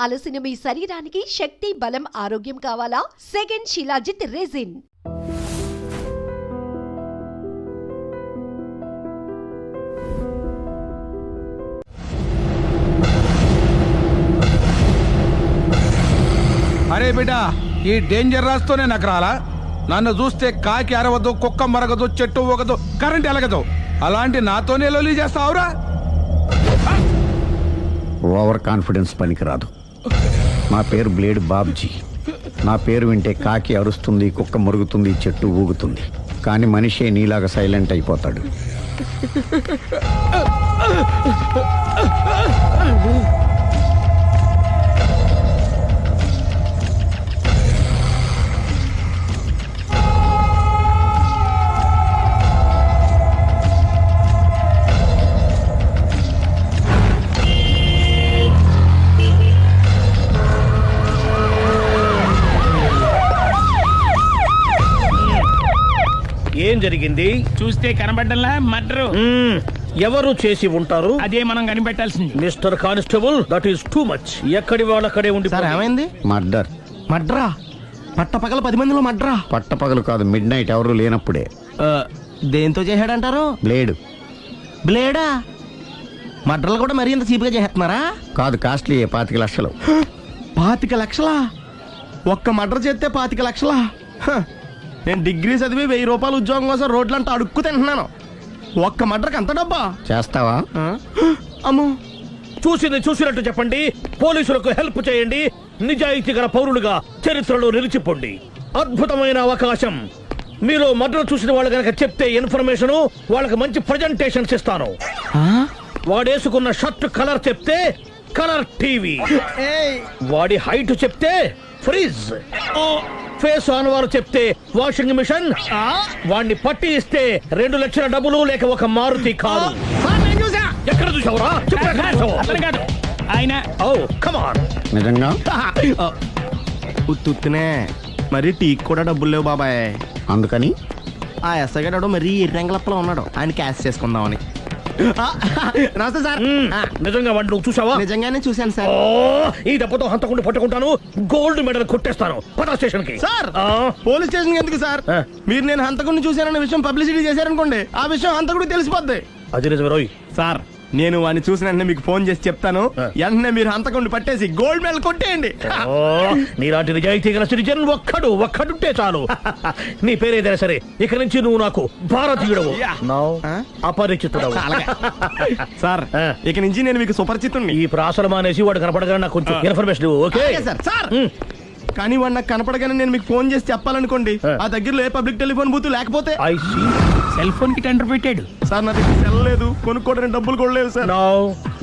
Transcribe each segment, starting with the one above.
అలసిన మీ శరీరానికి శక్తి, బలం, ఆరోగ్యం కావాలా? Second shilajit resin. అరే బిడ్డ, ఈ డేంజర్ రాస్తూనే నాకు రాలా? నన్ను చూస్తే కాకి అరవదు, కుక్క మరగదు, చెట్టు ఊగదు, కరెంట్ ఎలగదు. అలాంటి నాతోనే లొల్లి చేస్తావురా? ఓవర్ కాన్ఫిడెన్స్ పనికిరాదు. నా పేరు బ్లేడ్ బాబ్జీ. నా పేరు వింటే కాకి అరుస్తుంది, కుక్క మురుగుతుంది, చెట్టు ఊగుతుంది. కానీ మనిషే నీలాగా సైలెంట్ అయిపోతాడు. ఏం జరిగింది? చూస్తే కనబడ్డంలా మర్డరు. ఎవరు చేసి ఉంటారు? అదే మనం కనిపెట్టాల్సింది. Mister constable, that is too much. ఎక్కడి వాళ్ళక్కడే ఉండి. సార్ ఏమైంది? మర్డర్. మడ్రా? పట్టపగల 10 మందిలో మడ్రా? పట్టపగలు కాదు, మిడ్ నైట్ ఎవరు లేనప్పుడే. దేంతో చేశాడంటారు? బ్లేడ్. బ్లేడా? మడ్రలు కూడా మరీ ఇంత చీప్గా చేస్తున్నారా? కాదు, కాస్ట్లీ 25 లక్షలు. 25 లక్షలా? ఒక్క మడ్ర చేస్తే 25 లక్షలా? నేను డిగ్రీ చదివి 1000 రూపాయలు ఉద్యోగం కోసం రోడ్లంతా అడుక్కు తింటున్నాను. ఒక్క మడ్రకు అంత డబ్బా? చేస్తావా? అమ్మో. చూసింది చూసినట్టు చెప్పండి. పోలీసులకు హెల్ప్ చేయండి. నిజాయితీ గల పౌరులుగా చరిత్రలో నిలిచిపోండి. అద్భుతమైన అవకాశం. మీలో మర్డర్ చూసిన వాళ్ళు కనుక చెప్తే ఇన్ఫర్మేషన్, వాళ్ళకి మంచి ప్రజెంటేషన్స్ ఇస్తాను. వాడేసుకున్న షర్ట్ కలర్ చెప్తే కలర్ టీవీ, వాడి హైట్ చెప్తే ఫ్రిజ్, ఫేస్ ఆన్ వారు చెప్తే వాషింగ్ మిషన్, వాడిని పట్టి ఇస్తే 2 లక్షల డబ్బులు లేక ఒక మారుతి కారు. ఎక్కడ చూసావురా? అతను కాదు ఆయన. Oh come on. నిజంగా? ఉత్తునే మరి టీకి కూడా డబ్బులు లేవు బాబాయ్. అందుకని ఆ ఎస్ఐ గారు మరీ ఎర్రంగలప్పలో ఉన్నాడు. ఆయన క్యాష్ చేసుకుందామని. నమస్తే సార్. నిజంగా వాడిని నువ్వు చూసావా? నిజంగానే చూశాను సార్. ఈ దెబ్బతో హంతకుండా పట్టుకుంటాను, గోల్డ్ మెడల్ కొట్టేస్తాను. పద స్టేషన్ కి. సార్, పోలీస్ స్టేషన్ ఎందుకు సార్? మీరు నేను హంతకుడిని చూశానన్న విషయం పబ్లిసిటీ చేశారనుకోండి, ఆ విషయం హంతకుడికి తెలిసిపోద్ది. అది నిజమే రోయ్. సార్, నేను వాడిని చూసిన వెంటనే మీకు ఫోన్ చేసి చెప్తాను. వెంటనే మీరు హంతకుడిని పట్టేసి గోల్డ్ మెడల్ కొట్టేయండి. నీలాంటి నిజాయితీ గల సిటిజన్ ఒక్కడుంటే చాలు. నీ పేరేదైనా సరే, ఇక నుంచి నువ్వు నాకు భారతీయుడవు, అపరిచితుడవు. సార్, ఇక నుంచి నేను మీకు సుపరిచితుడిని. ఈ ప్రాసలు మానేసి వాడు కనపడగానే నాకు కొంచెం ఇన్ఫర్మేషన్. Okay sir. కానీ వాడు నాకు కనపడగానే నేను మీకు ఫోన్ చేసి చెప్పాలనుకోండి, ఆ దగ్గరలో ఏ పబ్లిక్ టెలిఫోన్ బూత్ లేకపోతే. సెల్ ఫోన్ కి టెండర్ పెట్టాడు సార్. నా దగ్గర సెల్ లేదు, కొనుక్కోవడానికి డబ్బులు కూడా లేవు సార్.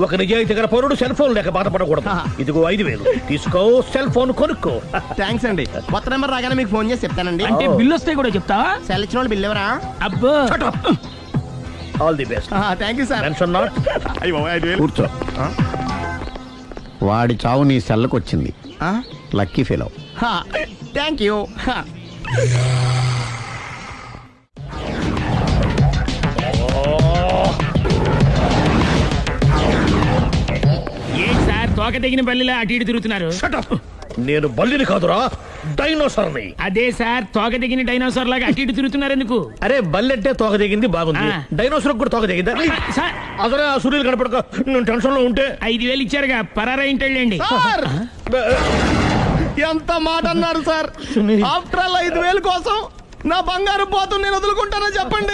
ఒక నిజాయితీ గల పౌరుడు సెల్ ఫోన్ లేక బాధపడకూడదు. ఇదిగో 5000 తీసుకో, సెల్ ఫోన్ కొనుక్కో. థ్యాంక్స్ అండి. కొత్త నెంబర్ రాగానే మీకు ఫోన్ చేసి చెప్తానండి. అంటే బిల్ వస్తే కూడా చెప్తావా? సెల్ ఇచ్చిన వాళ్ళు బిల్ ఎవరా? అబ్బో. All the best. Thank you sir. Tension not. కూర్చో. వాడి చావు నీ సెల్లకు వచ్చింది. Lucky fellow. Thank you. ఏంటి సార్ తోక తెగిన బల్లిలా అటు ఇటు తిరుగుతున్నారు? నేను బల్లిని కాదురా, డైనోసార్ని. అదే సార్, తోక తెగిన డైనోసార్ లాగా అటు ఇటు తిరుగుతున్నారు ఎందుకు? అరే బల్లెట్టే తోక దిగింది బాగుంది, డైనోసార్ కూడా తోక దిగిందా? సార్, అసలే ఆ సూర్యులు కనపడక నేను టెన్షన్ లో ఉంటే 5000 ఇచ్చారుగా, పరారా ఇంటండి. ఎంత మాట అన్నారు సార్? ఆఫ్టర్ ఆల్ 5000 కోసం నా బంగారు పోతు నేను వదులుకుంటానని చెప్పండి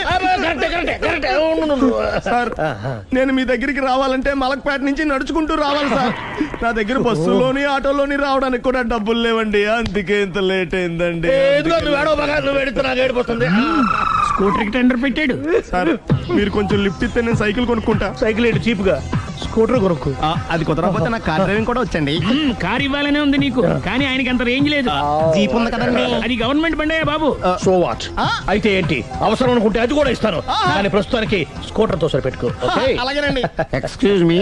సార్. నేను మీ దగ్గరికి రావాలంటే మలక్పేట నుంచి నడుచుకుంటూ రావాలి సార్. నా దగ్గర బస్సులోని ఆటోలోని రావడానికి కూడా డబ్బులు లేవండి. అందుకే ఇంత లేట్ అయిందండి. స్కూటర్ కి టెండర్ పెట్టాడు సార్. మీరు కొంచెం లిఫ్ట్ ఇస్తే నేను సైకిల్ కొనుక్కుంటా. సైకిల్ ఏంటి చీప్ గా, స్కూటర్ కొనుక్కు. అది కుదరకపోతే నాకు కార్ డ్రైవింగ్ కూడా వచ్చండి. కార్ ఇవ్వాలనే ఉంది నీకు, కానీ ఆయనకి అంత రేంజ్ లేదు. జీప్ ఉంది కదండి. అది గవర్నమెంట్ బండే బాబు. So what? అయితే ఏంటి, అవసరం అనుకుంటే అది కూడా ఇస్తాను, కానీ ప్రస్తుతానికి స్కూటర్ తో సరిపెట్టుకో. అలాగేనండి. ఎక్స్క్యూజ్ మీ,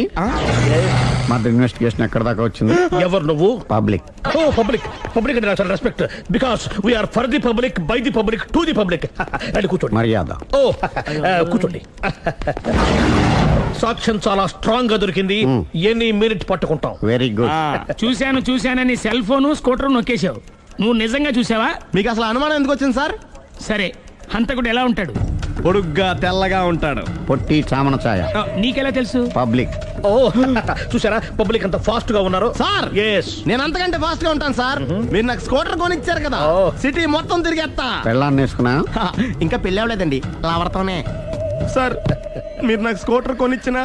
మర్డర్ ఇన్వెస్టిగేషన్ ఎక్కడ దాకా వచ్చింది? ఎవరు నువ్వు? పబ్లిక్. ఓ పబ్లిక్. పబ్లిక్ అంటే చాలా respect, because we are for the public, by the public, to the public. అని కూర్చోండి. మర్యాద. ఓ కూర్చోండి. సాక్ష్యం చాలా స్ట్రాంగ్ గా దొరికింది. ఎన్ని మినిట్ పట్టుకుంటాం. Very good. చూశానని సెల్ ఫోను స్కూటర్ నొక్కేశావు. నువ్వు నిజంగా చూసావా? మీకు అసలు అనుమానం ఎందుకు వచ్చింది సార్? సరే, హంతకుడు ఎలా ఉంటాడు? పొడుగ్గా తెల్లగా ఉంటాడు. పొట్టి చామన ఛాయ. నీకెలా తెలుసు? పబ్లిక్. ఓ చూసారా పబ్లిక్ అంత ఫాస్ట్ గా ఉన్నారు. సార్ ఎస్, నేను అంతకంటే ఫాస్ట్ గా ఉంటాను సార్. మీరు నాకు స్కూటర్ కొనిచ్చారు కదా, సిటీ మొత్తం తిరిగేస్తా. పెళ్ళాన్ని వేసుకున్నా? ఇంకా పెళ్ళి అవ్వలేదండి, లావర్తోనే. సార్ మీరు నాకు స్కూటర్ కొనిచ్చిన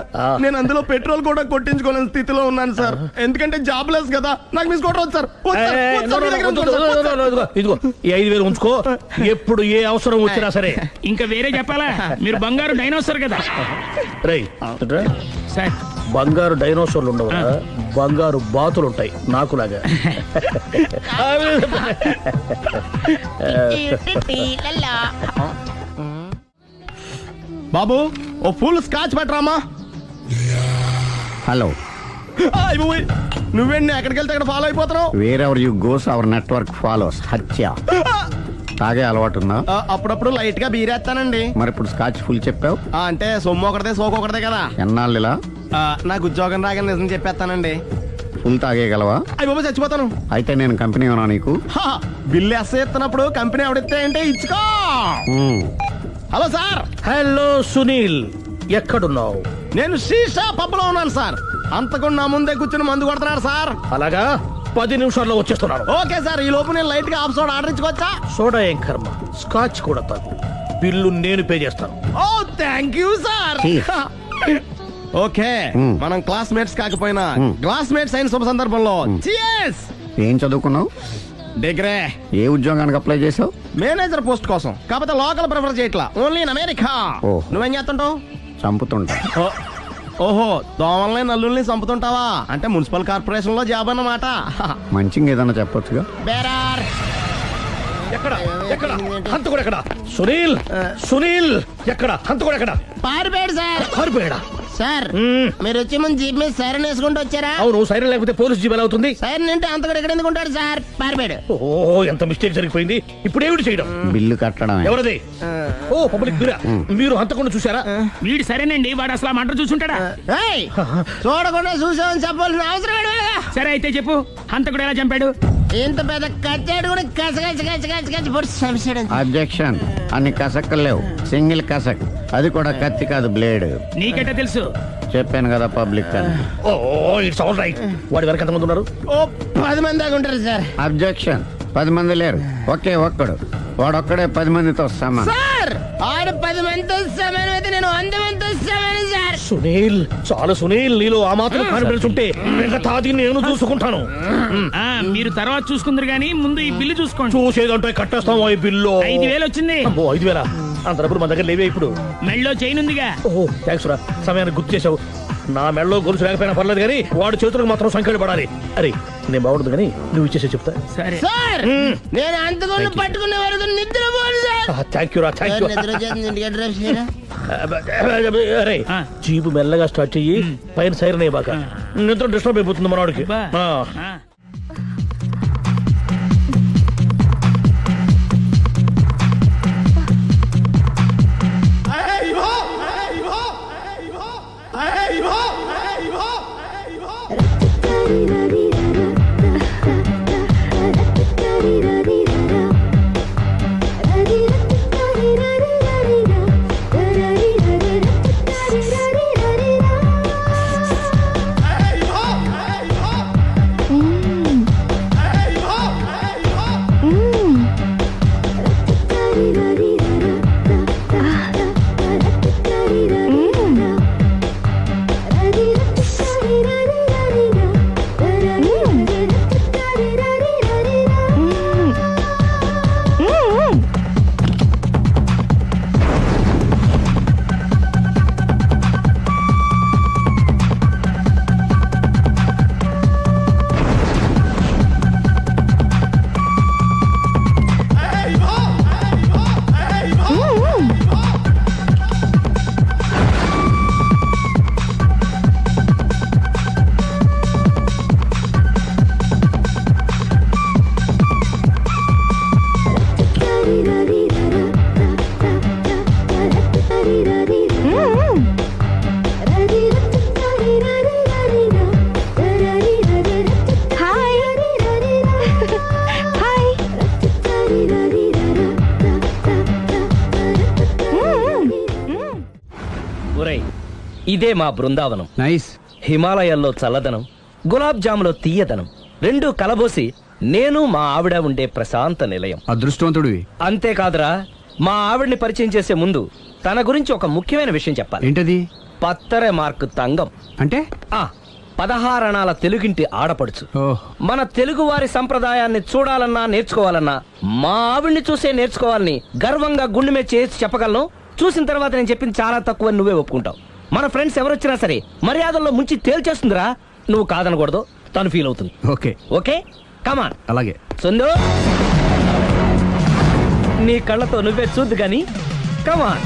నేను అందులో పెట్రోల్ కూడా కొట్టించుకోలేని స్థితిలో ఉన్నాను సార్. ఎందుకంటే జాబ్ లెస్ కదా. నాకు మీ స్కూటర్ వద్దు సార్. ఇదిగో ఈ 5,000 ఉంచుకో. ఎప్పుడు ఏ అవసరం వచ్చినా సరే. ఇంకా వేరే చెప్పాలా? మీరు బంగారు డైనోసార్ కదా. రై సార్, బంగారు డైనోసార్లు ఉండవు, బంగారు బాతులు ఉంటాయి నాకులాగా. బాబు ఓ ఫుల్ స్కాచ్ పెట్టరామా. హలో. నువ్వేండి ఎక్కడికి వెళ్తే అక్కడ ఫాలో అయిపోతున్నావు? Wherever you goes our network follows. హత్య. తాగే అలవాటు ఉందా? అప్పుడప్పుడు లైట్ గా బీరేస్తానండి. మరి ఇప్పుడు స్కాచ్ ఫుల్ చెప్పావు అంటే సొమ్ము ఒకటిదే సోకు ఒకటిదే కదా. ఎన్నాళ్ళు ఇలా? నాకు ఉద్యోగం రాగానే నిజం చెప్పేస్తానండి. ఫుల్ తాగేయగలవా? అయ్యి బాబు చచ్చిపోతాను. అయితే నేను కంపెనీ ఉన్నా నీకు? బిల్లు ఎస్ఐ ఎత్తినప్పుడు కంపెనీ ఎవడిస్తే అంటే ఇచ్చుకో. Hello sir. హలో సునీల్, ఎక్కడున్నావు? నేను శీషా పబ్లో ఉన్నాను సార్. అంతకుండా నా ముందే కూర్చుని మందు కొడుతున్నాడు సార్. అలాగా, 10 నిమిషాల్లో వచ్చేస్తున్నాను. Okay sir. ఈ లోపు నేను లైట్ గా హాఫ్ సోడా ఆర్డర్ ఇచ్చుకోవచ్చా? సోడా ఏం కర్మ, స్కాచ్ కూడా తాగు. బిల్లు నేను పే చేస్తాను. ఓ థ్యాంక్ యూ సార్. ఓకే, మనం క్లాస్మేట్స్ కాకపోయినా క్లాస్మేట్స్ అయిన శుభ సందర్భంలో cheers. ఏం చదువుకున్నావు? డిగ్రీ. ఏ ఉద్యోగానికి అప్లై చేసావు? మేనేజర్ పోస్ట్ కోసం. కాకపోతే లోకల్ ప్రిఫర్ చేయట్లా, ఓన్లీ ఇన్ అమెరికా. ఓ. నువ్వేం చేస్తుంటావు? చంపుతుంటా. ఓహో, దోమల్ని నల్లుల్ని చంపుతుంటావా? అంటే మున్సిపల్ కార్పొరేషన్ లో జాబ్ అన్నమాట. మంచిగా ఏదన్నా చెప్పొచ్చుగా. బేరార్. ఎక్కడ ఎక్కడ హంతకుడు ఎక్కడ? సునీల్, సునీల్ ఎక్కడ? హంతకుడు ఎక్కడ? పారిపోయాడు సార్. పారిపోయాడా? సార్ మీరు వచ్చే ముందు జీప్ మీద సైరన్ వేసుకుంటూ వచ్చారా? అవును, సైరన్ లేకపోతే పోలీస్ జీబ్ ఎలా అవుతుంది? సైరన్ అంటే అంతకుడు ఎక్కడ ఎందుకు ఉంటాడు సార్? పారిపోయాడు. ఓ, ఎంత మిస్టేక్ జరిగిపోయింది. ఇప్పుడు ఏమిటి చేయడం? బిల్లు కట్టడమే. ఎవరది? ఓ, పబ్లిక్ మీరా? మీరు హంతకుండా చూసారా? వీడు సరేనండి, వాడు అసలు ఆ మంట చూసుంటాడా? ఏయ్, చూడకుండా చూసామని చెప్పాల్సిన అవసరం ఏంటి? సరే అయితే చెప్పు, హంతకుడు ఎలా చంపాడు? ఇంత పెద్ద కచ్చాడు కూడా కచ్చ పొడి చంపేశాడు. అబ్జెక్షన్. అన్ని కసక్కలు లేవు, సింగిల్ కసక్. అది కూడా కత్తి కాదు, బ్లేడ్. నీకెట్టా తెలుసు? చెప్పాను కదా పబ్లిక్ అని. ఓ, ఇట్స్ ఆల్ రైట్. వాడి వరకు ఎంతమంది ఉన్నారు? ఓ 10 మంది దాకా ఉంటారు సార్. అబ్జెక్షన్. 10 మంది లేరు, ఒకే ఒక్కడు. వాడొక్కడే 10 మందితో సమానం. సార్ ఆరు 10 మందితో సమానం అయితే నేను 100 మందితో సమానం సార్. సునీల్, చాలు సునీల్, నీలో ఆ మాత్రం కాన్ఫిడెన్స్ ఉంటే మిగతాది నేను చూసుకుంటాను. మీరు తర్వాత చూసుకుందరు గానీ ముందు ఈ బిల్లు చూసుకోండి. చూసేదంటే కట్టేస్తాం. ఈ బిల్లు 5,000 వచ్చింది. 5,000 అంత డబ్బులు మన దగ్గర లేవే ఇప్పుడు. మెళ్ళో చైన్ ఉందిగా. ఓహో, థ్యాంక్స్ రా, సమయానికి గుర్తు చేసావు. నా మెళ్ళలో గొలుసు లేకపోయినా పర్లేదు కానీ వాడి చేతులకు మాత్రం సంఖ్యలు పడాలి. అరే, నేను బాగుంటుంది కానీ నువ్వు ఇచ్చేసే చెప్తా. సరే సార్ నేను అంతకుండా పట్టుకునే వరకు నిద్రపోను సార్. థ్యాంక్ యూ రా, థ్యాంక్ యూ. నిద్ర చేస్తుంది, ఇంటికి డ్రైవ్ చేయరా? అరే, జీపు మెల్లగా స్టార్ట్ చెయ్యి, పైన సైరన్ అయ్యి బాగా. నిద్ర డిస్టర్బ్ అయిపోతుంది మనవాడికి. ఇదే మా బృందావనం. నైస్. హిమాలయాల్లో చల్లదనం, గులాబ్ జాములో తీయదనం రెండూ కలబోసి నేను మా ఆవిడ ఉండే ప్రశాంత నిలయం. అదృష్టవంతుడివి. అంతేకాదురా, మా ఆవిడ్ని పరిచయం చేసే ముందు తన గురించి ఒక ముఖ్యమైన విషయం చెప్పాలి. ఏంటది? పత్తరె మార్కు తంగం అంటే 16 అణాల తెలుగింటి ఆడపడుచు. ఓహ్. మన తెలుగు వారి సంప్రదాయాన్ని చూడాలన్నా నేర్చుకోవాలన్నా మా ఆవిడ్ని చూసే నేర్చుకోవాలని గర్వంగా గుండె మీద చేసి చెప్పగలను. చూసిన తర్వాత నేను చెప్పింది చాలా తక్కువ నువ్వే ఒప్పుకుంటావు. మన ఫ్రెండ్స్ ఎవరొచ్చినా సరే మర్యాదల్లో ముంచి తేల్చేస్తుందిరా. నువ్వు కాదనకూడదు, తను ఫీల్ అవుతుంది. Okay okay come on. అలాగే. సందు, నీ కళ్ళతో నువ్వే చూద్దు గాని కమాన్.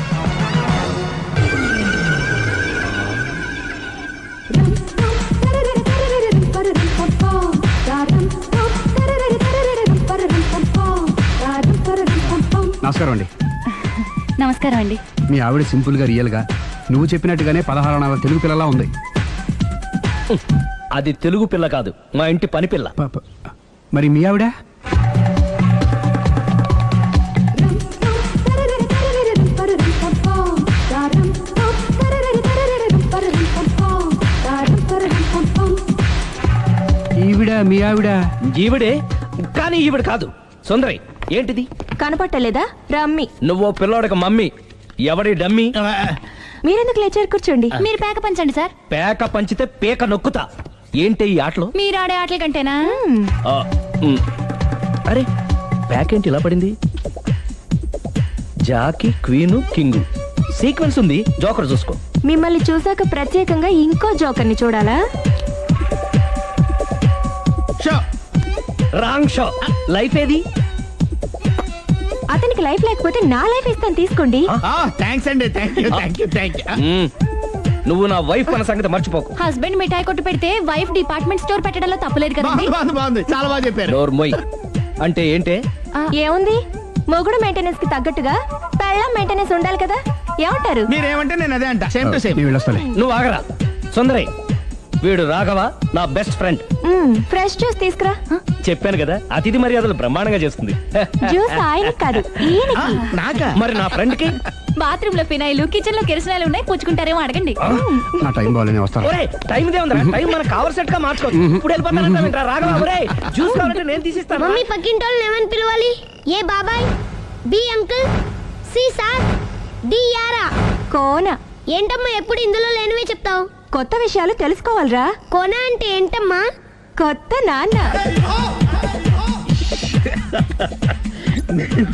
నమస్కారం అండి. నమస్కారం అండి. మీ ఆవిడ సింపుల్ గా రియల్ గా నువ్వు చెప్పినట్టుగానే 16 అణాల తెలుగు పిల్లలా ఉంది. అది తెలుగు పిల్ల కాదు, మా ఇంటి పని పిల్ల. మరి మీ ఆవిడ? ఈవిడ మీ ఆవిడ? ఈవిడే, కానీ ఈవిడ కాదు. సుందరి, ఏంటిది కనపట్టలేదా? రమ్మి. నువ్వు పిల్లోడక మమ్మీ. ఎవడి డమ్మీ? మీరెందుకు లేచారు? కూర్చోండి. మీరు పేక పంచండి సార్. పేక పంచితే పేక నొక్కుతా. ఏంటి ఈ ఆటలు? మీరు ఆడే ఆటల కంటేనా? ఆ, అరే ప్యాకేంటి ఇలా పడింది? జాకీ, క్వీను, కింగు సీక్వెన్స్ ఉంది. జోకర్ చూసుకో. మిమ్మల్ని చూసాక ప్రత్యేకంగా ఇంకో జోకర్ని చూడాలా? Wrong show. లైఫ్ ఏది? అతనికి లైఫ్ లేకపోతే నా లైఫ్ ఇస్తాను, తీసుకోండి. థ్యాంక్స్ అండి. Thank you. నువ్వు నా వైఫ్ అన్న సంగతి మర్చిపోకు. హస్బెండ్ మిఠాయి కొట్టు పెడితే వైఫ్ డిపార్ట్మెంట్ స్టోర్ పెట్టడంలో తప్పలేదు కదండి. బాగుంది, చాలా బాగా చెప్పారు. డోర్ మొయ్. అంటే ఏంటే? ఏముంది, మొగుడు మెయింటెనెన్స్ కి తగ్గట్టుగా పెళ్ళం మెయింటెనెన్స్ ఉండాలి కదా. ఏమంటారు? మీరేమంటే నేను అదే అంట. Same to same. మీ వెళ్ళొస్తాలే. నువ్వు ఆగరా. సుందరి, వీడు రాఘవ, నా బెస్ట్ ఫ్రెండ్. ఫ్రెష్ జ్యూస్ తీసుకురా. చెప్పాను కదా, అతిథి మర్యాదలు బ్రహ్మాండంగా చేస్తుంది. జ్యూస్ ఆయనకి కాదు, ఈయనకి. నాకా? మరి నా ఫ్రెండ్ కి? బాత్రూమ్ లో ఫినాయిల్, కిచెన్ లో కిరసనాయిలు ఉన్నాయి, పుచ్చుకుంటారేమో అడగండి. నా టైం బాగాలేని వస్తాను. ఒరే, టైం దే ఉందిరా. టైం మనకు కవర్ సెట్ గా మార్చుకోవచ్చు. ఇప్పుడు వెళ్ళిపోతానంటా రాఘవ. ఒరే, జ్యూస్ కావాలంటే నేను తీసిస్తాను. మమ్మీ పక్కింటోళ్ళని ఏమని పిలవాలి? ఏ బాబాయ్, B uncle, C sir, D యారా. కోన. ఏంటమ్మా ఎప్పుడు ఇందులో లేనివే చెప్తావు? కొత్త విషయాలు తెలుసుకోవాలిరా. కోన అంటే ఏంటమ్మా? కొత్త నాన్న.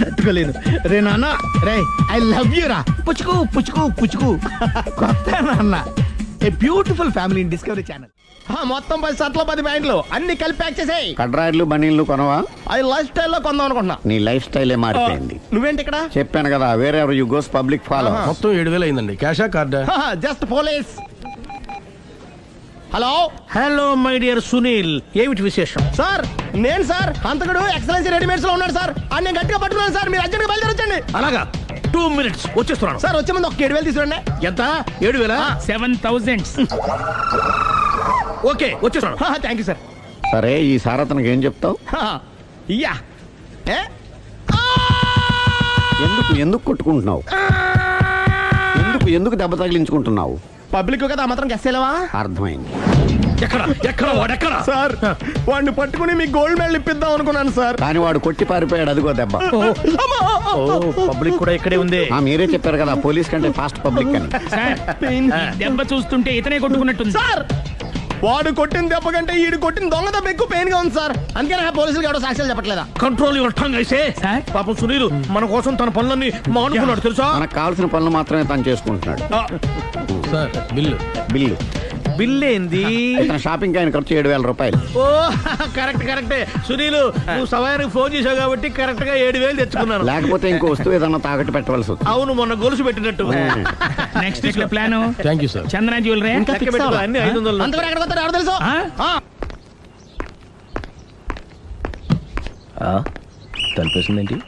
తట్టుకోలేను రే నాన్న. రే ఐ లవ్ యూ రా. పుచ్చుకు పుచ్చుకు పుచ్చుకు. కొత్త నాన్న. A beautiful family in discovery channel. మొత్తం 10 షర్ట్లు 10 ప్యాంట్లు అన్ని కలిపి ప్యాక్ చేసేయ్. కడ్రాయిలు బనీళ్లు కొనవా? అది లైఫ్ స్టైల్లో కొందాం అనుకుంటున్నా. నీ లైఫ్ స్టైలే మారిపోయింది. నువ్వేంటి ఇక్కడ? చెప్పాను కదా, వేరే యు గోస్ పబ్లిక్ ఫాలో. మొత్తం 7,000 అయిందండి. క్యాషా కార్డా? Just police. Hello hello my dear Sunil, ఏమిటి విశేషం? సార్, నేను సార్ అంతకుడు ఎక్సలెన్సీ రెడీమేడ్స్ లో ఉన్నాడు సార్. అని నేను గట్టిగా పట్టుకున్నాను సార్. మీరు అర్జెంట్గా బయలుదేరొచ్చండి. అలాగా, 2 minutes వచ్చేస్తున్నాను. సార్ వచ్చే ముందు ఒక 7,000 తీసుకురండి. ఎంత? 7,000? 7,000. ఓకే, వచ్చేస్తున్నాను. Thank you sir. సరే, ఈ సార్ అతనికి ఏం చెప్తావు? ఇయ్యా. ఎందుకు కొట్టుకుంటున్నావు? ఎందుకు దెబ్బ తగిలించుకుంటున్నావు? పబ్లిక్ కదా మాత్రం గెస్సేలేవా? అర్థమైంది. ఎక్కడ వాడెక్కడ? సార్, వాడిని పట్టుకుని మీ గోల్డ్ మెడల్ ఇప్పిద్దాం అనుకున్నాను సార్. కానీ వాడు కొట్టి పారిపోయాడు. అదిగో దెబ్బ. పబ్లిక్ కూడా ఇక్కడే ఉంది. మీరే చెప్పారు కదా, పోలీస్ కంటే ఫాస్ట్ పబ్లిక్ అని. సార్, దెబ్బ చూస్తుంటే ఇతనే కొట్టుకున్నట్టుంది. సార్, వాడు కొట్టిన దెబ్బ కంటే ఈడు కొట్టిన దొంగ దెబ్బ ఎక్కువ పెయిన్ గా ఉంది సార్. అందుకే నా పోలీసులు ఎవడో సాక్ష్యాలు చెప్పట్లేదా? కంట్రోల్ యువర్ టంగ్ అయితే. సార్? పాపం సునీల్ మన కోసం తన పనులన్నీ మానుకున్నాడు తెలుసా? మనకు కావాల్సిన పనులు మాత్రమే తను చేసుకుంటున్నాడు. Sir, bill. బిల్ ఏంది? ఇతను షాపింగ్ ఆయన ఖర్చు 7,000 రూపాయలు. ఓ కరెక్టే. సునీల్, నువ్వు సమయానికి ఫోన్ చేసావు కాబట్టి కరెక్ట్ గా 7,000 తెచ్చుకున్నాను. లేకపోతే ఇంకో వస్తువు ఏదన్నా తాకట్టు పెట్టవలసి వస్తుంది. అవును, మొన్న గొలుసు పెట్టినట్టు. నెక్స్ట్ వీక్ లో plan thank you sir. Chandana jewellery. లెక్క పెట్టుకో, అన్ని 500. అంతవరకు ఎక్కడ పోతారు ఎవరు తెలుసు? తలిపేసిందేంటి?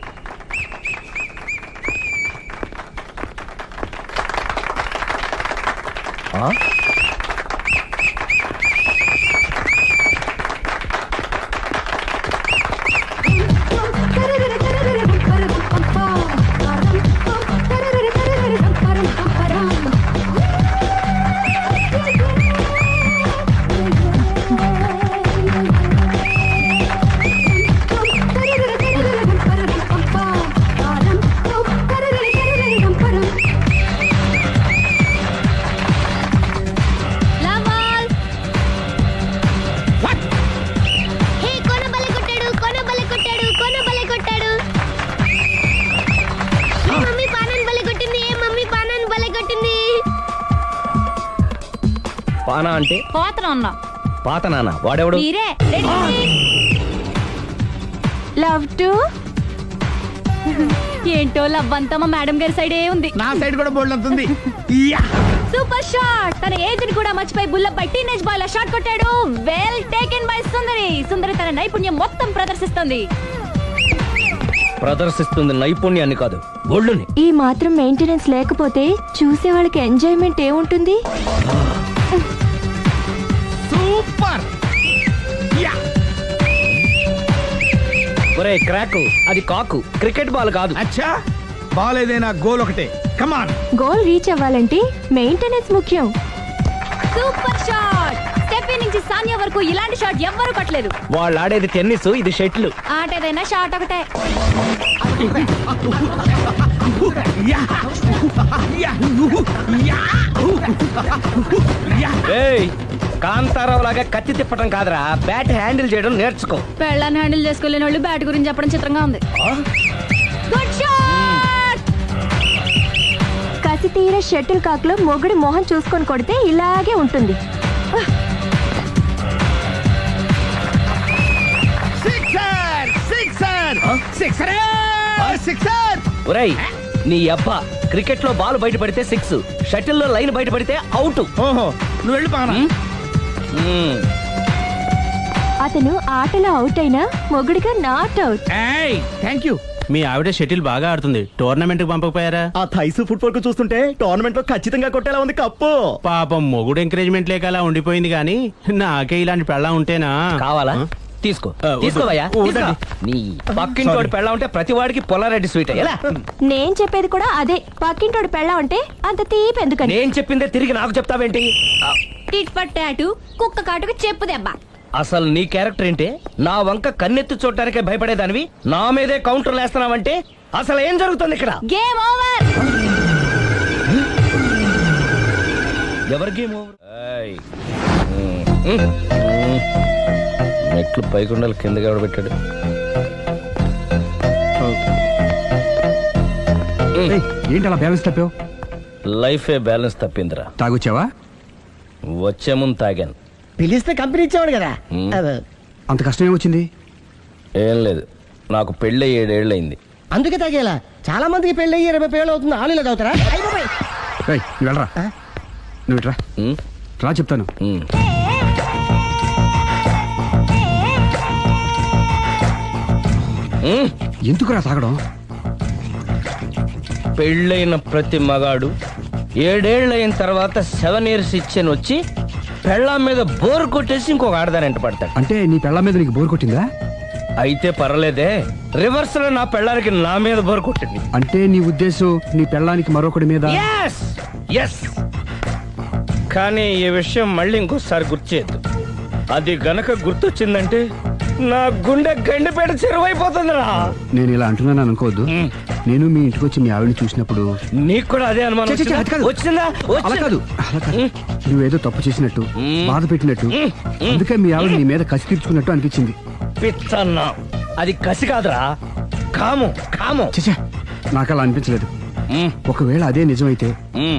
పానా అంటే పోతనన్న పాత నాన్న వాడెవడు మీరే లవ్ టు ఏంటో లవ్ అంతా మా మేడం గారి సైడే ఉంది. నా సైడ్ కూడా బోల్డ్ అంతుంది. Super shot. తన ఏజ్ ని కూడా మర్చిపోయి బుల్లపై టీనేజ్ బాయ్ లా షాట్ కొట్టాడు. Well taken by Sundari. Sundari తన నైపుణ్యం మొత్తం ప్రదర్శిస్తుంది నైపుణ్యాన్ని కాదు ఒళ్ళుని. ఈ మాత్రం మెయింటెనెన్స్ లేకపోతే చూసే వాళ్ళకి ఎంజాయ్మెంట్ ఏముంటుంది? సూపర్. ఒరే క్రాకు, అది కాకు, క్రికెట్ బాల్ కాదు. అచ్చా, బాల్ ఏదైనా గోల్ ఒకటే. కమాన్. గోల్ రీచ్ అవ్వాలంటే మెయింటెనెన్స్ ముఖ్యం. Super shot. స్టెఫీ నుంచి సానియా వరకు ఇలాంటి షాట్ ఎవ్వరూ కొట్టలేదు. వాళ్ళు ఆడేది టెన్నిస్, ఇది షటిల్. ఆట ఏదైనా షాట్ ఒకటే. కాంతారావు లాగా కత్తి తిప్పటం కాదురా, బ్యాట్ హ్యాండిల్ చేయడం నేర్చుకో. పెళ్ళాన్ని హ్యాండిల్ చేసుకోలేని వాళ్ళు బ్యాట్ గురించి చెప్పడం చిత్రంగా ఉంది. Good shot. కసి తీర షటిల్ కాక్ లో మొగుడి మొహం చూసుకొని కొడితే ఇలాగే ఉంటుంది. ఒరేయ్ నీ అబ్బా, క్రికెట్ లో బాల్ బయట పడితే 6, షటిల్ లో లైన్ బయట పడితే అవుట్. ఓహో, నువ్వు వెళ్ళి పానా. అతను ఆటలో అవుట్ అయినా మొగుడిగా నాట్ అవుట్. Thank you. మీ ఆవిడ షటిల్ బాగా ఆడుతుంది, టోర్నమెంట్ కి పంపకపోయారా? ఆ థైస్ ఫుట్బాల్ కు చూస్తుంటే టోర్నమెంట్ లో ఖచ్చితంగా కొట్టేలా ఉంది కప్పు. పాపం మొగుడు ఎంకరేజ్మెంట్ లేక అలా ఉండిపోయింది గానీ నాకే ఇలాంటి పెళ్ళా ఉంటేనా. కావాలా? తీసుకో, తీసుకోవయ్యా. నీ పక్కింటోడు పెళ్ళా ఉంటే ప్రతి వాడికి పొలారెడ్డి స్వీట్. ఎలా? నేను చెప్పేది కూడా అదే. పక్కింటోడు పెళ్ళా ఉంటే అంత తీపి ఎందుకని? నేను చెప్పిందే తిరిగి నాకు చెప్తావేంటి? టిట్ ఫర్ టాటూ, కుక్క కాటుకు చెప్పు దెబ్బ. అసలు నీ క్యారెక్టర్ ఏంటి? నా వంక కన్నెత్తి చూడటానికే భయపడేదానివి నా మీదే కౌంటర్ వేస్తున్నావంటే అసలు ఏం జరుగుతుంది ఇక్కడ? Game over. ఎవరి గేమ్ ఓవర్? మెట్లు పైకుండలు కిందకి ఎవడ పెట్టాడు? ఏంటి అలా బ్యాలెన్స్ తప్పావు? లైఫే బ్యాలెన్స్ తప్పిందిరా. తాగొచ్చావా? వచ్చే ముందు తాగాను. పిలిస్తే కంపెనీ ఇచ్చేవాడు కదా. అంత కష్టం ఏమొచ్చింది? ఏం లేదు, నాకు పెళ్ళి 7 ఏళ్ళు అయింది. అందుకే తాగేలా. చాలా మందికి పెళ్ళి 20 ఏళ్ళు అవుతుంది. ఆలు ఇలా తాగుతారా? నువ్వు వెళ్ళరా, నువ్వు ఇట్రా రా చెప్తాను. ఎందుకురా తాగడం? పెళ్ళైన ప్రతి మగాడు 7 ఏళ్ళు అయిన తర్వాత 7 years ఇచ్చాను వచ్చి పెళ్ళాం మీద బోర్ కొట్టేసి ఇంకొక ఆడదానంట పడతాడు. అంటే నీ పెళ్ళ మీద నీకు బోర్ కొట్టిందా? అయితే పర్లేదే, రివర్స్ లో నా పెళ్ళానికి నా మీద బోర్ కొట్టింది. అంటే నీ ఉద్దేశం నీ పెళ్ళానికి మరొకటి మీద? ఎస్. కానీ ఈ విషయం మళ్ళీ ఇంకోసారి గుర్తు చేయద్దు. అది గనక గుర్తొచ్చిందంటే నా గుండె గండిపేట చెరువైపోతుందిరా. నేను ఇలా అంటున్నాను అనుకోవద్దు. నేను మీ ఇంటికి వచ్చి మీ ఆవిడని చూసినప్పుడు నీకు కూడా అదే అనుమానం వచ్చిందా? అలా కాదు. నువ్వేదో తప్పు చేసినట్టు, బాధ పెట్టినట్టు, అందుకే మీ ఆవిడ నీ మీద కసి తీర్చుకున్నట్టు అనిపించింది. పిచ్చన్నా, అది కసి కాదురా, కాము. చచ్చా, నాకు అలా అనిపించలేదు. ఒకవేళ అదే నిజమైతే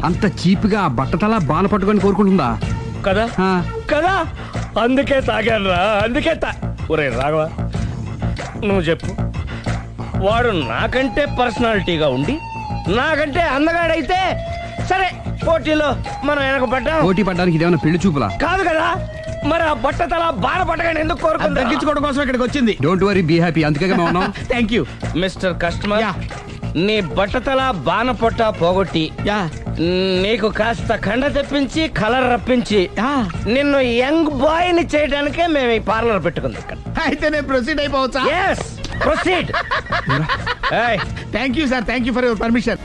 అంత చీప్ గా బట్టతలా బాన పట్టుకొని కోరుకుంటుందా? కదా కదా, అందుకే తాగానురా, అందుకే ఒరే రాఘవ, నువ్వు చెప్పు. వాడు నాకంటే పర్సనాలిటీగా ఉండి నాకంటే అందగాడైతే సరే, పోటీలో మనం వెనకబడ్డా. పోటీ పడ్డానికి ఇదేమన్నా పెళ్లి చూపులా? కాదు కదా, మరి ఆ బట్టతల బాధ పట్టగానే ఎందుకు కోరుకుంది? తగ్గించుకోవడం కోసం ఇక్కడికి వచ్చింది. Don't worry, be happy. అందుకే థ్యాంక్ యూ మిస్టర్ కస్టమర్. నీ బట్టతల బాన పొట్ట పోగొట్టి నీకు కాస్త కండ తెప్పించి కలర్ రప్పించి నిన్ను యంగ్ బాయ్ ని చేయడానికే మేము ఈ పార్లర్ పెట్టుకుంది ఇక్కడ. అయితే నేను ప్రొసీడ్ అయిపోవచ్చా? Proceed. Thank you sir, thank you for your permission.